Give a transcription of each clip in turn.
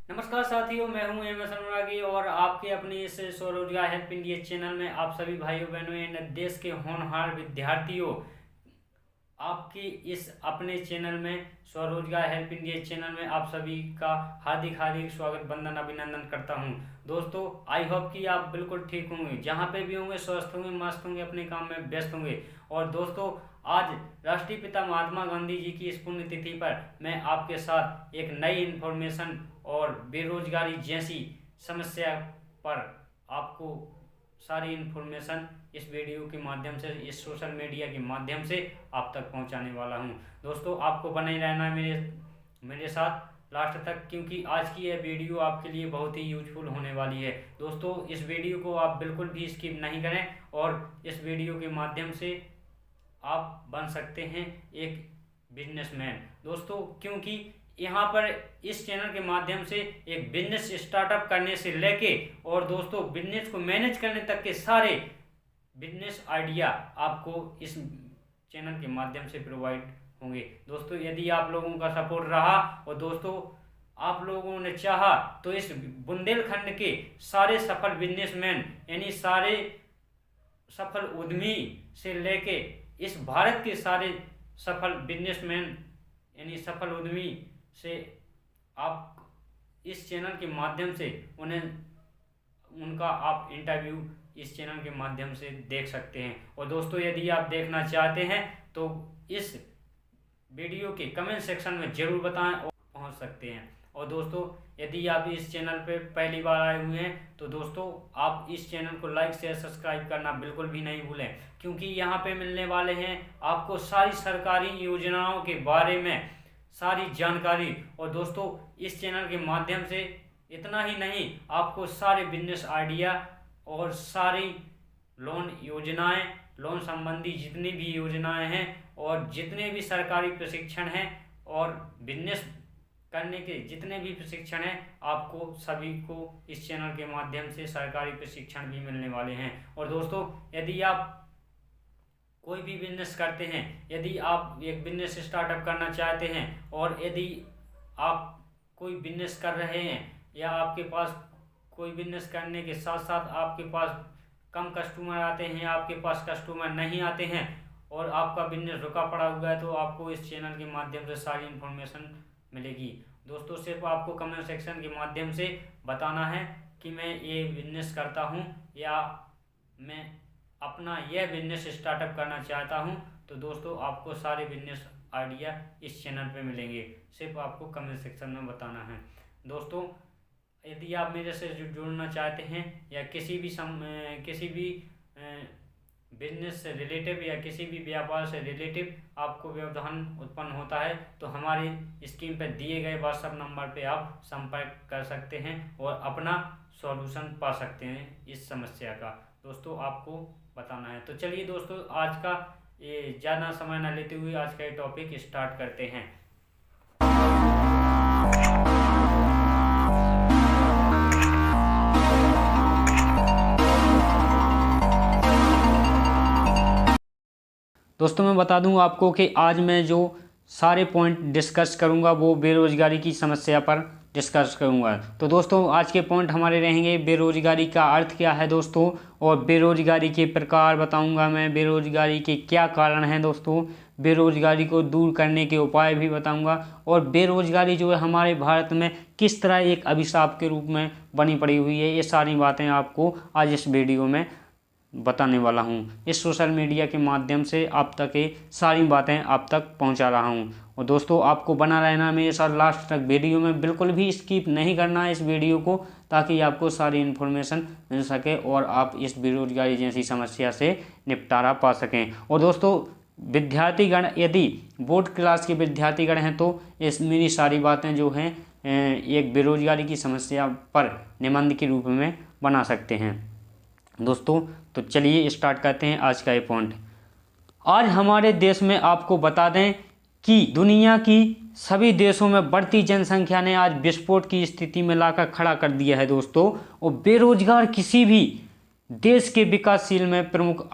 नमस्कार साथियों, मैं हूं एम एस अनुरागी और आपके अपने इस स्वरोजगार हेल्प इंडिया चैनल में आप सभी भाइयों बहनों एंड देश के होनहार विद्यार्थियों आपके इस अपने चैनल में स्वरोजगार हेल्प इंडिया चैनल में आप सभी का हार्दिक हार्दिक स्वागत वंदन अभिनंदन करता हूं। दोस्तों, आई होप कि आप बिल्कुल ठीक होंगे, जहां पे भी होंगे स्वस्थ होंगे, मस्त होंगे, अपने काम में व्यस्त होंगे। और दोस्तों, आज राष्ट्रीय पिता महात्मा गांधी जी की इस पुण्यतिथि पर मैं आपके साथ एक नई इन्फॉर्मेशन और बेरोजगारी जैसी समस्या पर आपको सारी इन्फॉर्मेशन इस वीडियो के माध्यम से, इस सोशल मीडिया के माध्यम से आप तक पहुंचाने वाला हूं। दोस्तों, आपको बने ही रहना मेरे साथ लास्ट तक, क्योंकि आज की यह वीडियो आपके लिए बहुत ही यूजफुल होने वाली है। दोस्तों, इस वीडियो को आप बिल्कुल भी स्किप नहीं करें और इस वीडियो के माध्यम से आप बन सकते हैं एक बिजनेसमैन। दोस्तों, क्योंकि यहाँ पर इस चैनल के माध्यम से एक बिजनेस स्टार्टअप करने से लेके और दोस्तों बिजनेस को मैनेज करने तक के सारे बिजनेस आइडिया आपको इस चैनल के माध्यम से प्रोवाइड होंगे। दोस्तों, यदि आप लोगों का सपोर्ट रहा और दोस्तों आप लोगों ने चाहा तो इस बुंदेलखंड के सारे सफल बिजनेसमैन यानी सारे सफल उद्यमी से लेके इस भारत के सारे सफल बिजनेसमैन यानी सफल उद्यमी से आप इस चैनल के माध्यम से उनका आप इंटरव्यू इस चैनल के माध्यम से देख सकते हैं। और दोस्तों, यदि आप देखना चाहते हैं तो इस वीडियो के कमेंट सेक्शन में ज़रूर बताएं और पहुंच सकते हैं। और दोस्तों, यदि आप इस चैनल पे पहली बार आए हुए हैं तो दोस्तों आप इस चैनल को लाइक शेयर सब्सक्राइब करना बिल्कुल भी नहीं भूलें, क्योंकि यहाँ पे मिलने वाले हैं आपको सारी सरकारी योजनाओं के बारे में सारी जानकारी। और दोस्तों, इस चैनल के माध्यम से इतना ही नहीं, आपको सारे बिजनेस आइडिया और सारी लोन योजनाएं, लोन संबंधी जितनी भी योजनाएं हैं और जितने भी सरकारी प्रशिक्षण हैं और बिजनेस करने के जितने भी प्रशिक्षण हैं, आपको सभी को इस चैनल के माध्यम से सरकारी प्रशिक्षण भी मिलने वाले हैं। और दोस्तों, यदि आप कोई भी बिजनेस करते हैं, यदि आप एक बिजनेस स्टार्टअप करना चाहते हैं और यदि आप कोई बिजनेस कर रहे हैं या आपके पास कोई बिजनेस करने के साथ साथ आपके पास कम कस्टमर आते हैं या आपके पास कस्टमर नहीं आते हैं और आपका बिजनेस रुका पड़ा हुआ है, तो आपको इस चैनल के माध्यम से सारी इन्फॉर्मेशन मिलेगी। दोस्तों, सिर्फ आपको कमेंट सेक्शन के माध्यम से बताना है कि मैं ये बिजनेस करता हूँ या मैं अपना यह बिजनेस स्टार्टअप करना चाहता हूँ। तो दोस्तों, आपको सारे बिजनेस आइडिया इस चैनल पे मिलेंगे, सिर्फ आपको कमेंट सेक्शन में बताना है। दोस्तों, यदि आप मेरे से जुड़ना चाहते हैं या किसी भी बिजनेस से रिलेटिव या किसी भी व्यापार से रिलेटिव आपको व्यवधान उत्पन्न होता है, तो हमारी स्क्रीन पर दिए गए व्हाट्सएप नंबर पे आप संपर्क कर सकते हैं और अपना सॉल्यूशन पा सकते हैं इस समस्या का। दोस्तों, आपको बताना है। तो चलिए दोस्तों, आज का ये ज़्यादा समय न लेते हुए आज का ये टॉपिक स्टार्ट करते हैं। दोस्तों, मैं बता दूं आपको कि आज मैं जो सारे पॉइंट डिस्कस करूंगा वो बेरोज़गारी की समस्या पर डिस्कस करूंगा। तो दोस्तों, आज के पॉइंट हमारे रहेंगे बेरोज़गारी का अर्थ क्या है दोस्तों, और बेरोज़गारी के प्रकार बताऊंगा मैं, बेरोज़गारी के क्या कारण हैं दोस्तों, बेरोज़गारी को दूर करने के उपाय भी बताऊंगा, और बेरोज़गारी जो है हमारे भारत में किस तरह एक अभिशाप के रूप में बनी पड़ी हुई है, ये सारी बातें आपको आज इस वीडियो में बताने वाला हूँ। इस सोशल मीडिया के माध्यम से आप तक ये सारी बातें आप तक पहुँचा रहा हूँ। और दोस्तों, आपको बना रहना मेरे साथ लास्ट तक, वीडियो में बिल्कुल भी स्किप नहीं करना है इस वीडियो को, ताकि आपको सारी इन्फॉर्मेशन मिल सके और आप इस बेरोजगारी जैसी समस्या से निपटारा पा सकें। और दोस्तों, विद्यार्थीगण यदि बोर्ड क्लास के विद्यार्थीगण हैं तो इस मेरी सारी बातें जो हैं एक बेरोजगारी की समस्या पर निबंध के रूप में बना सकते हैं। दोस्तों, तो चलिए स्टार्ट करते हैं आज का ये पॉइंट। आज हमारे देश में आपको बता दें कि दुनिया की सभी देशों में बढ़ती जनसंख्या ने आज विस्फोट की स्थिति में लाकर खड़ा कर दिया है दोस्तों। और बेरोजगार किसी भी देश के विकासशील में प्रमुख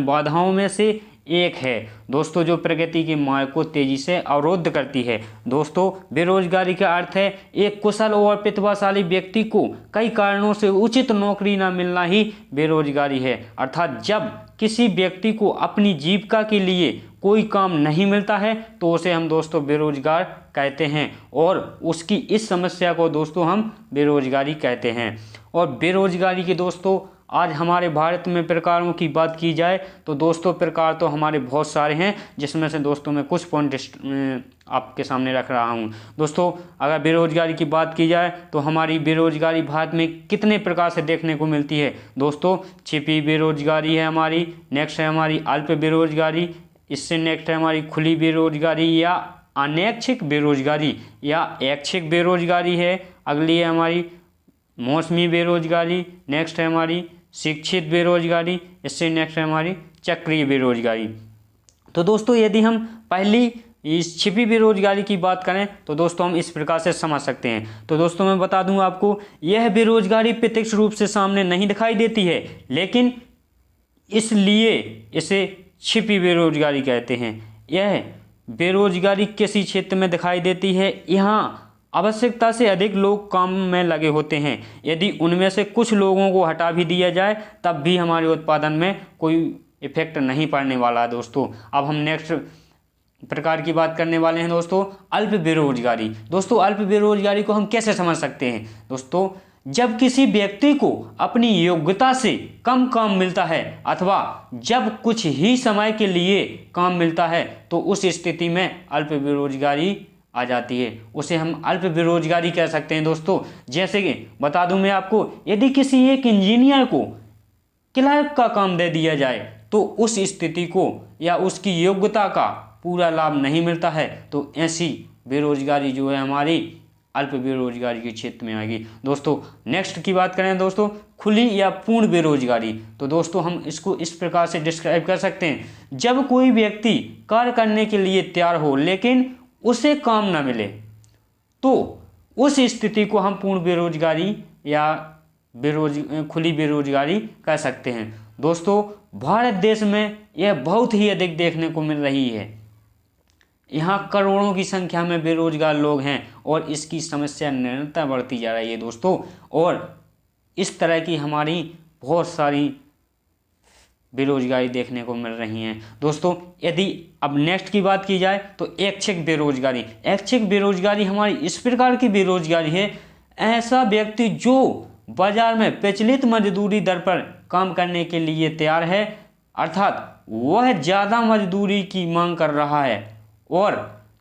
बाधाओं में से एक है दोस्तों, जो प्रगति के मार्ग को तेजी से अवरुद्ध करती है। दोस्तों, बेरोजगारी का अर्थ है एक कुशल और प्रतिभाशाली व्यक्ति को कई कारणों से उचित नौकरी न मिलना ही बेरोजगारी है। अर्थात जब किसी व्यक्ति को अपनी जीविका के लिए कोई काम नहीं मिलता है तो उसे हम दोस्तों बेरोजगार कहते हैं, और उसकी इस समस्या को दोस्तों हम बेरोजगारी कहते हैं। और बेरोजगारी के दोस्तों आज हमारे भारत में प्रकारों की बात की जाए तो दोस्तों प्रकार तो हमारे बहुत सारे हैं, जिसमें से दोस्तों मैं कुछ पॉइंट आपके सामने रख रहा हूं। दोस्तों, अगर बेरोजगारी की बात की जाए तो हमारी बेरोजगारी भारत में कितने प्रकार से देखने को मिलती है। दोस्तों, छिपी बेरोजगारी है हमारी, नेक्स्ट है हमारी अल्प बेरोजगारी, इससे नेक्स्ट है हमारी खुली बेरोजगारी या अनैच्छिक बेरोजगारी या ऐच्छिक बेरोजगारी है। अगली है हमारी मौसमी बेरोजगारी, नेक्स्ट है हमारी शिक्षित बेरोजगारी, इससे नेक्स्ट है हमारी चक्रीय बेरोजगारी। तो दोस्तों, यदि हम पहली इस छिपी बेरोजगारी की बात करें तो दोस्तों हम इस प्रकार से समझ सकते हैं। तो दोस्तों मैं बता दूं आपको, यह बेरोजगारी प्रत्यक्ष रूप से सामने नहीं दिखाई देती है, लेकिन इसलिए इसे छिपी बेरोजगारी कहते हैं। यह बेरोजगारी किसी क्षेत्र में दिखाई देती है, यहाँ आवश्यकता से अधिक लोग काम में लगे होते हैं। यदि उनमें से कुछ लोगों को हटा भी दिया जाए तब भी हमारे उत्पादन में कोई इफेक्ट नहीं पड़ने वाला है। दोस्तों, अब हम नेक्स्ट प्रकार की बात करने वाले हैं दोस्तों, अल्प बेरोजगारी। दोस्तों, अल्प बेरोजगारी को हम कैसे समझ सकते हैं। दोस्तों, जब किसी व्यक्ति को अपनी योग्यता से कम काम मिलता है अथवा जब कुछ ही समय के लिए काम मिलता है तो उस स्थिति में अल्प बेरोजगारी आ जाती है, उसे हम अल्प बेरोजगारी कह सकते हैं। दोस्तों, जैसे कि बता दूं मैं आपको, यदि किसी एक इंजीनियर को क्लर्क का काम दे दिया जाए तो उस स्थिति को या उसकी योग्यता का पूरा लाभ नहीं मिलता है, तो ऐसी बेरोजगारी जो है हमारी अल्प बेरोजगारी के क्षेत्र में आएगी। दोस्तों, नेक्स्ट की बात करें दोस्तों, खुली या पूर्ण बेरोजगारी। तो दोस्तों हम इसको इस प्रकार से डिस्क्राइब कर सकते हैं, जब कोई व्यक्ति कार्य करने के लिए तैयार हो लेकिन उसे काम न मिले तो उस स्थिति को हम पूर्ण बेरोजगारी या खुली बेरोजगारी कह सकते हैं। दोस्तों, भारत देश में यह बहुत ही अधिक देखने को मिल रही है। यहाँ करोड़ों की संख्या में बेरोजगार लोग हैं और इसकी समस्या निरंतर बढ़ती जा रही है दोस्तों, और इस तरह की हमारी बहुत सारी बेरोजगारी देखने को मिल रही हैं। दोस्तों, यदि अब नेक्स्ट की बात की जाए तो ऐच्छिक बेरोजगारी। ऐच्छिक बेरोजगारी हमारी इस प्रकार की बेरोजगारी है, ऐसा व्यक्ति जो बाजार में प्रचलित मजदूरी दर पर काम करने के लिए तैयार है, अर्थात वह ज़्यादा मजदूरी की मांग कर रहा है और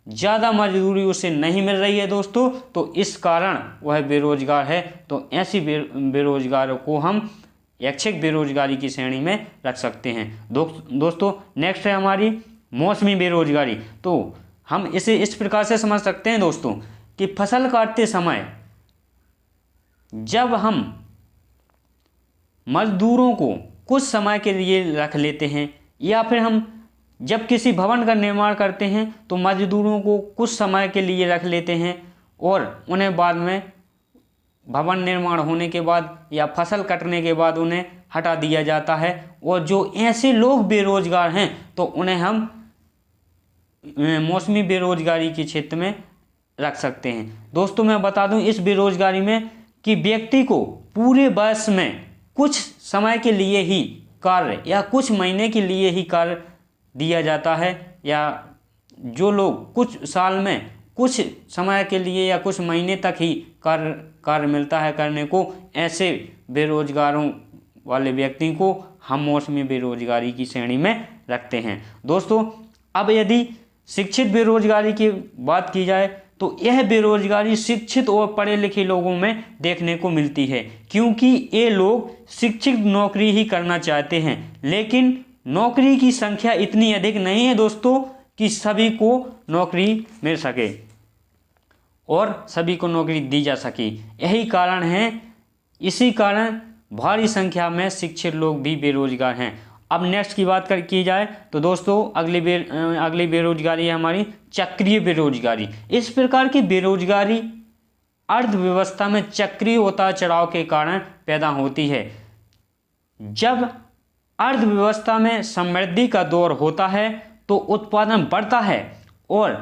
ज़्यादा मजदूरी उसे नहीं मिल रही है दोस्तों, तो इस कारण वह बेरोजगार है। तो ऐसी बेरोजगारों को हम ऐच्छिक बेरोजगारी की श्रेणी में रख सकते हैं। दोस्तों, नेक्स्ट है हमारी मौसमी बेरोजगारी। तो हम इसे इस प्रकार से समझ सकते हैं दोस्तों कि फसल काटते समय जब हम मजदूरों को कुछ समय के लिए रख लेते हैं या फिर हम जब किसी भवन का निर्माण करते हैं तो मजदूरों को कुछ समय के लिए रख लेते हैं और उन्हें बाद में भवन निर्माण होने के बाद या फसल कटने के बाद उन्हें हटा दिया जाता है, और जो ऐसे लोग बेरोजगार हैं तो उन्हें हम मौसमी बेरोजगारी के क्षेत्र में रख सकते हैं। दोस्तों, मैं बता दूं इस बेरोजगारी में कि व्यक्ति को पूरे वर्ष में कुछ समय के लिए ही कार्य या कुछ महीने के लिए ही कार्य दिया जाता है, या जो लोग कुछ साल में कुछ समय के लिए या कुछ महीने तक ही कार्य मिलता है करने को, ऐसे बेरोजगारों वाले व्यक्ति को हम मौसमी बेरोजगारी की श्रेणी में रखते हैं। दोस्तों, अब यदि शिक्षित बेरोजगारी की बात की जाए तो यह बेरोजगारी शिक्षित और पढ़े लिखे लोगों में देखने को मिलती है, क्योंकि ये लोग शिक्षित नौकरी ही करना चाहते हैं, लेकिन नौकरी की संख्या इतनी अधिक नहीं है दोस्तों कि सभी को नौकरी मिल सके और सभी को नौकरी दी जा सके। यही कारण है, इसी कारण भारी संख्या में शिक्षित लोग भी बेरोजगार हैं। अब नेक्स्ट की बात की जाए तो दोस्तों अगली बेरोजगारी है हमारी चक्रीय बेरोजगारी। इस प्रकार की बेरोजगारी अर्थव्यवस्था में चक्रीय उतार चढ़ाव के कारण पैदा होती है। जब अर्थव्यवस्था में समृद्धि का दौर होता है तो उत्पादन बढ़ता है और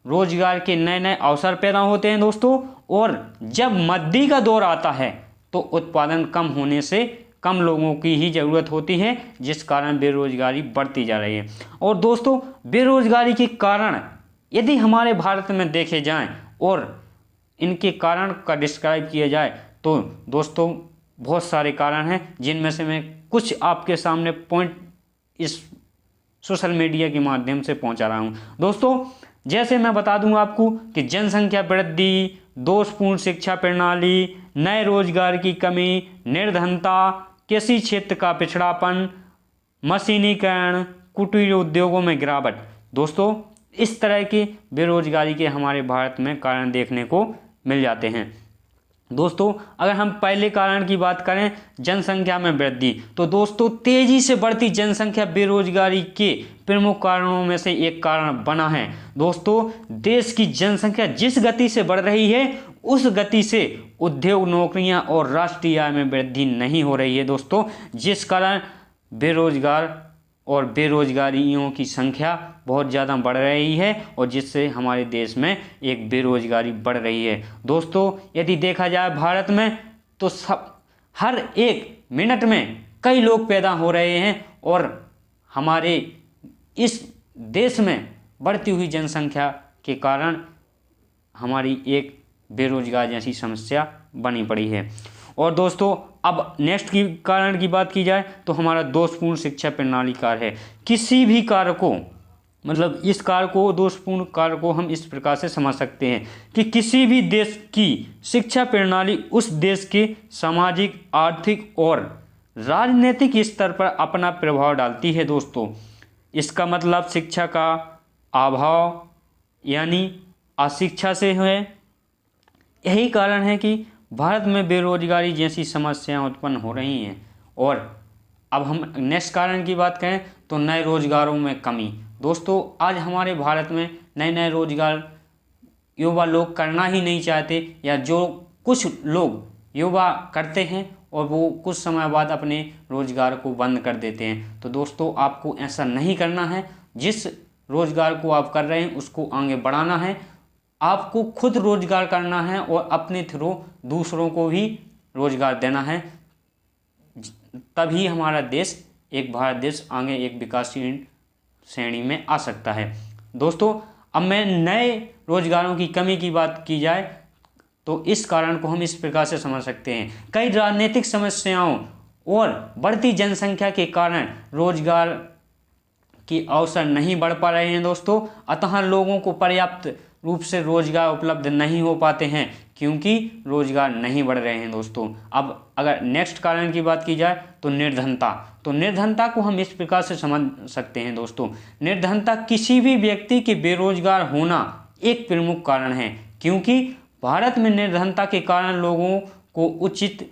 रोजगार के नए नए अवसर पैदा होते हैं दोस्तों। और जब मंदी का दौर आता है तो उत्पादन कम होने से कम लोगों की ही ज़रूरत होती है, जिस कारण बेरोजगारी बढ़ती जा रही है। और दोस्तों बेरोजगारी के कारण यदि हमारे भारत में देखे जाएं और इनके कारण का डिस्क्राइब किया जाए तो दोस्तों बहुत सारे कारण हैं, जिनमें से मैं कुछ आपके सामने पॉइंट इस सोशल मीडिया के माध्यम से पहुंचा रहा हूं। दोस्तों जैसे मैं बता दूं आपको कि जनसंख्या वृद्धि, दोषपूर्ण शिक्षा प्रणाली, नए रोजगार की कमी, निर्धनता, कृषि क्षेत्र का पिछड़ापन, मशीनीकरण, कुटीर उद्योगों में गिरावट। दोस्तों इस तरह की बेरोजगारी के हमारे भारत में कारण देखने को मिल जाते हैं। दोस्तों अगर हम पहले कारण की बात करें जनसंख्या में वृद्धि, तो दोस्तों तेजी से बढ़ती जनसंख्या बेरोजगारी के प्रमुख कारणों में से एक कारण बना है। दोस्तों देश की जनसंख्या जिस गति से बढ़ रही है उस गति से उद्योग, नौकरियां और राष्ट्रीय आय में वृद्धि नहीं हो रही है दोस्तों, जिस कारण बेरोजगार और बेरोजगारियों की संख्या बहुत ज़्यादा बढ़ रही है और जिससे हमारे देश में एक बेरोजगारी बढ़ रही है। दोस्तों यदि देखा जाए भारत में तो हर एक मिनट में कई लोग पैदा हो रहे हैं और हमारे इस देश में बढ़ती हुई जनसंख्या के कारण हमारी एक बेरोजगार जैसी समस्या बनी पड़ी है। और दोस्तों अब नेक्स्ट की कारण की बात की जाए तो हमारा दोषपूर्ण शिक्षा प्रणाली कार्य है। किसी भी कार्य को मतलब इस कार्य को, दोषपूर्ण कार्य को हम इस प्रकार से समझ सकते हैं कि किसी भी देश की शिक्षा प्रणाली उस देश के सामाजिक, आर्थिक और राजनीतिक स्तर पर अपना प्रभाव डालती है दोस्तों। इसका मतलब शिक्षा का अभाव यानी अशिक्षा से है। यही कारण है कि भारत में बेरोजगारी जैसी समस्याएं उत्पन्न हो रही हैं। और अब हम नेक्स्ट कारण की बात करें तो नए रोजगारों में कमी। दोस्तों आज हमारे भारत में नए नए रोजगार युवा लोग करना ही नहीं चाहते, या जो कुछ लोग युवा करते हैं और वो कुछ समय बाद अपने रोजगार को बंद कर देते हैं। तो दोस्तों आपको ऐसा नहीं करना है। जिस रोजगार को आप कर रहे हैं उसको आगे बढ़ाना है। आपको खुद रोजगार करना है और अपने थ्रू दूसरों को भी रोजगार देना है, तभी हमारा देश, एक भारत देश आगे एक विकासशील श्रेणी में आ सकता है। दोस्तों अब मैं नए रोजगारों की कमी की बात की जाए तो इस कारण को हम इस प्रकार से समझ सकते हैं। कई राजनीतिक समस्याओं और बढ़ती जनसंख्या के कारण रोजगार के अवसर नहीं बढ़ पा रहे हैं दोस्तों, अतः लोगों को पर्याप्त रूप से रोजगार उपलब्ध नहीं हो पाते हैं क्योंकि रोजगार नहीं बढ़ रहे हैं दोस्तों। अब अगर नेक्स्ट कारण की बात की जाए तो निर्धनता, तो निर्धनता को हम इस प्रकार से समझ सकते हैं दोस्तों। निर्धनता किसी भी व्यक्ति के बेरोजगार होना एक प्रमुख कारण है, क्योंकि भारत में निर्धनता के कारण लोगों को उचित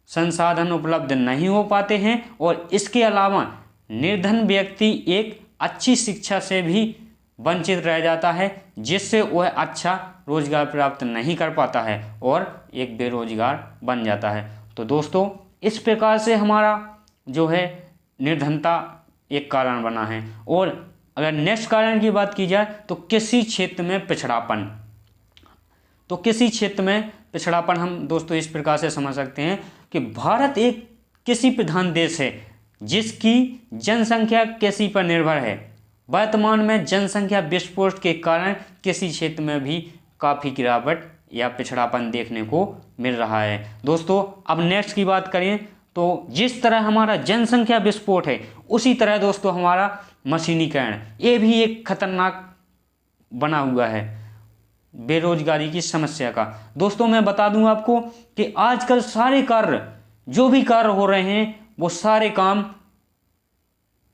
संसाधन उपलब्ध नहीं हो पाते हैं और इसके अलावा निर्धन व्यक्ति एक अच्छी शिक्षा से भी वंचित रह जाता है, जिससे वह अच्छा रोजगार प्राप्त नहीं कर पाता है और एक बेरोजगार बन जाता है। तो दोस्तों इस प्रकार से हमारा जो है निर्धनता एक कारण बना है। और अगर नेक्स्ट कारण की बात की जाए तो किसी क्षेत्र में पिछड़ापन, तो किसी क्षेत्र में पिछड़ापन हम दोस्तों इस प्रकार से समझ सकते हैं कि भारत एक कृषि प्रधान देश है जिसकी जनसंख्या कृषि पर निर्भर है। वर्तमान में जनसंख्या विस्फोट के कारण कृषि क्षेत्र में भी काफ़ी गिरावट या पिछड़ापन देखने को मिल रहा है दोस्तों। अब नेक्स्ट की बात करें तो जिस तरह हमारा जनसंख्या विस्फोट है उसी तरह दोस्तों हमारा मशीनीकरण, ये भी एक खतरनाक बना हुआ है बेरोजगारी की समस्या का। दोस्तों मैं बता दूं आपको कि आजकल सारे कार्य, जो भी कार्य हो रहे हैं वो सारे काम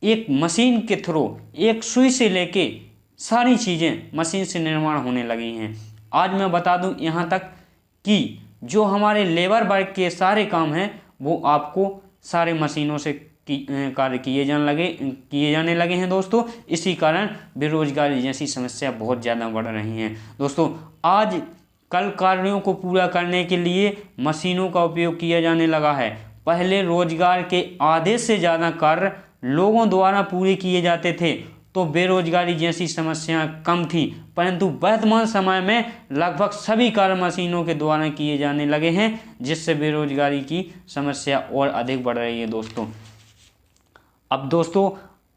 एक मशीन के थ्रू, एक सुई से लेके सारी चीज़ें मशीन से निर्माण होने लगी हैं। आज मैं बता दूं यहाँ तक कि जो हमारे लेबर वर्ग के सारे काम हैं वो आपको सारे मशीनों से कार्य किए जाने लगे हैं दोस्तों। इसी कारण बेरोजगारी जैसी समस्या बहुत ज़्यादा बढ़ रही हैं दोस्तों। आज कल कार्यों को पूरा करने के लिए मशीनों का उपयोग किया जाने लगा है। पहले रोजगार के आधे से ज़्यादा कार्य लोगों द्वारा पूरे किए जाते थे तो बेरोजगारी जैसी समस्याएं कम थी, परंतु वर्तमान समय में लगभग सभी कार्य मशीनों के द्वारा किए जाने लगे हैं, जिससे बेरोजगारी की समस्या और अधिक बढ़ रही है दोस्तों।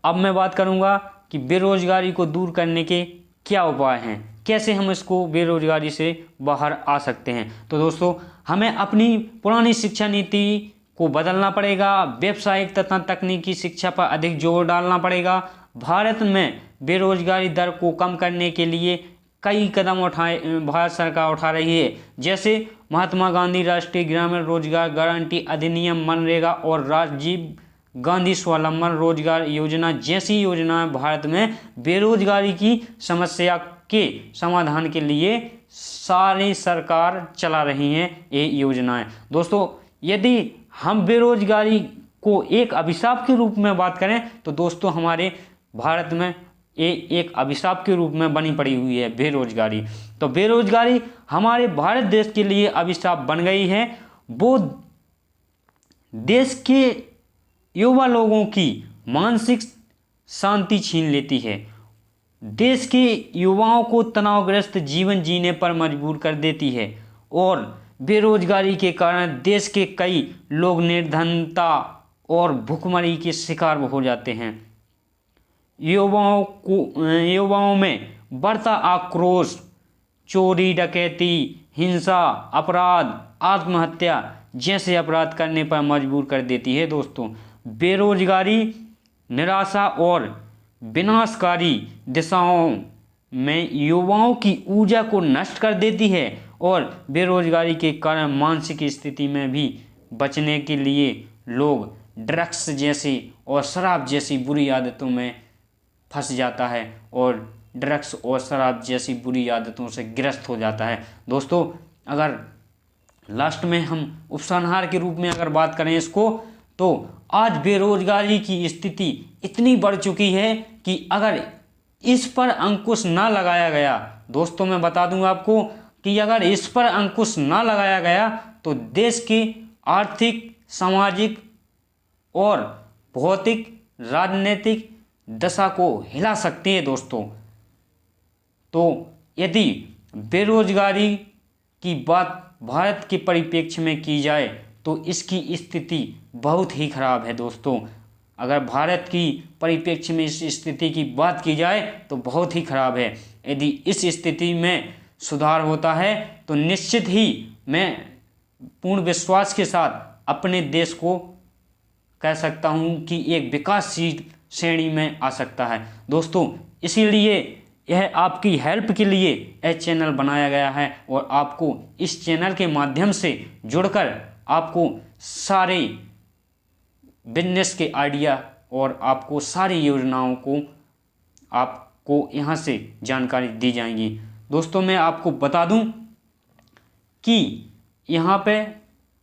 अब मैं बात करूंगा कि बेरोजगारी को दूर करने के क्या उपाय हैं, कैसे हम इसको बेरोजगारी से बाहर आ सकते हैं। तो दोस्तों, हमें अपनी पुरानी शिक्षा नीति को बदलना पड़ेगा, व्यावसायिक तथा तकनीकी शिक्षा पर अधिक जोर डालना पड़ेगा। भारत में बेरोजगारी दर को कम करने के लिए कई कदम भारत सरकार उठा रही है, जैसे महात्मा गांधी राष्ट्रीय ग्रामीण रोजगार गारंटी अधिनियम, मनरेगा और राजीव गांधी स्वावलंबन रोजगार योजना जैसी योजनाएं भारत में बेरोजगारी की समस्या के समाधान के लिए सारी सरकार चला रही हैं ये योजनाएं। दोस्तों, यदि हम बेरोजगारी को एक अभिशाप के रूप में बात करें तो दोस्तों, हमारे भारत में ये एक अभिशाप के रूप में बनी पड़ी हुई है बेरोजगारी। तो बेरोजगारी हमारे भारत देश के लिए अभिशाप बन गई है। वो देश के युवा लोगों की मानसिक शांति छीन लेती है, देश के युवाओं को तनावग्रस्त जीवन जीने पर मजबूर कर देती है और बेरोजगारी के कारण देश के कई लोग निर्धनता और भुखमरी के शिकार हो जाते हैं। युवाओं में बढ़ता आक्रोश, चोरी डकैती, हिंसा, अपराध, आत्महत्या जैसे अपराध करने पर मजबूर कर देती है। दोस्तों, बेरोजगारी निराशा और विनाशकारी दिशाओं में युवाओं की ऊर्जा को नष्ट कर देती है और बेरोजगारी के कारण मानसिक स्थिति में भी बचने के लिए लोग ड्रग्स जैसी और शराब जैसी बुरी आदतों में फंस जाता है और ड्रग्स और शराब जैसी बुरी आदतों से ग्रस्त हो जाता है। दोस्तों, अगर लास्ट में हम उपसंहार के रूप में अगर बात करें इसको, तो आज बेरोजगारी की स्थिति इतनी बढ़ चुकी है कि अगर इस पर अंकुश ना लगाया गया, दोस्तों मैं बता दूं आपको कि अगर इस पर अंकुश ना लगाया गया तो देश की आर्थिक, सामाजिक और भौतिक, राजनीतिक दशा को हिला सकती है। दोस्तों, तो यदि बेरोजगारी की बात भारत के परिप्रेक्ष्य में की जाए तो इसकी स्थिति बहुत ही खराब है। दोस्तों, अगर भारत की परिप्रेक्ष्य में इस स्थिति की बात की जाए तो बहुत ही खराब है। यदि इस स्थिति में सुधार होता है तो निश्चित ही मैं पूर्ण विश्वास के साथ अपने देश को कह सकता हूं कि एक विकासशील श्रेणी में आ सकता है। दोस्तों, इसीलिए यह आपकी हेल्प के लिए यह चैनल बनाया गया है और आपको इस चैनल के माध्यम से जुड़कर आपको सारे बिजनेस के आइडिया और आपको सारी योजनाओं को आपको यहाँ से जानकारी दी जाएंगी। दोस्तों, मैं आपको बता दूं कि यहाँ पे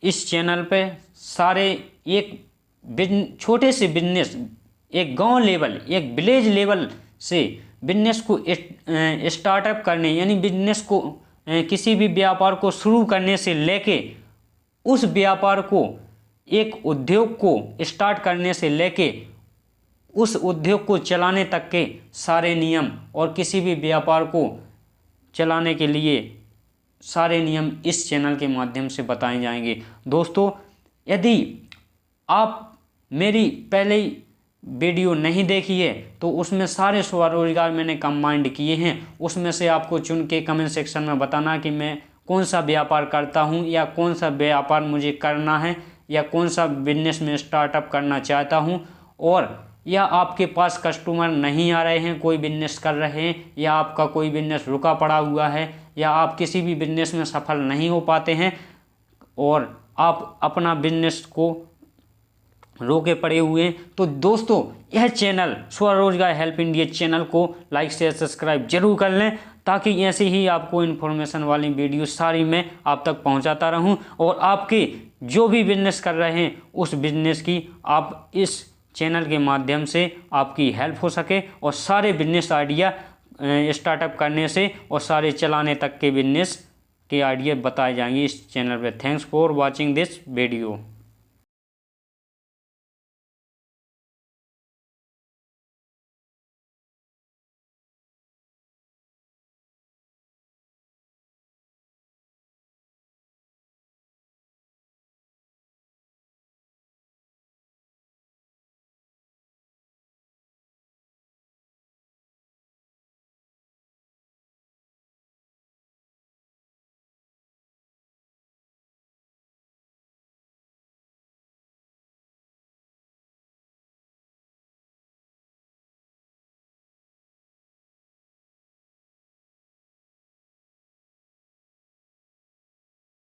इस चैनल पे सारे एक छोटे से बिजनेस, एक गांव लेवल, एक विलेज लेवल से बिजनेस को स्टार्टअप करने, यानी बिजनेस को किसी भी व्यापार को शुरू करने से लेके उस व्यापार को, एक उद्योग को स्टार्ट करने से लेके उस उद्योग को चलाने तक के सारे नियम और किसी भी व्यापार को चलाने के लिए सारे नियम इस चैनल के माध्यम से बताए जाएंगे। दोस्तों, यदि आप मेरी पहले वीडियो नहीं देखी है तो उसमें सारे स्वरोजगार मैंने कंबाइंड किए हैं, उसमें से आपको चुन के कमेंट सेक्शन में बताना कि मैं कौन सा व्यापार करता हूं या कौन सा व्यापार मुझे करना है या कौन सा बिजनेस में स्टार्टअप करना चाहता हूं, और या आपके पास कस्टमर नहीं आ रहे हैं, कोई बिजनेस कर रहे हैं, या आपका कोई बिजनेस रुका पड़ा हुआ है, या आप किसी भी बिजनेस में सफल नहीं हो पाते हैं और आप अपना बिजनेस को रोके पड़े हुए हैं, तो दोस्तों यह चैनल स्वरोजगार हेल्प इंडिया चैनल को लाइक शेयर सब्सक्राइब जरूर कर लें, ताकि ऐसे ही आपको इन्फॉर्मेशन वाली वीडियो सारी मैं आप तक पहुंचाता रहूं और आपके जो भी बिजनेस कर रहे हैं उस बिजनेस की आप इस चैनल के माध्यम से आपकी हेल्प हो सके और सारे बिजनेस आइडिया स्टार्टअप करने से और सारे चलाने तक के बिजनेस के आइडिया बताए जाएंगे इस चैनल पे। Thanks for watching this video.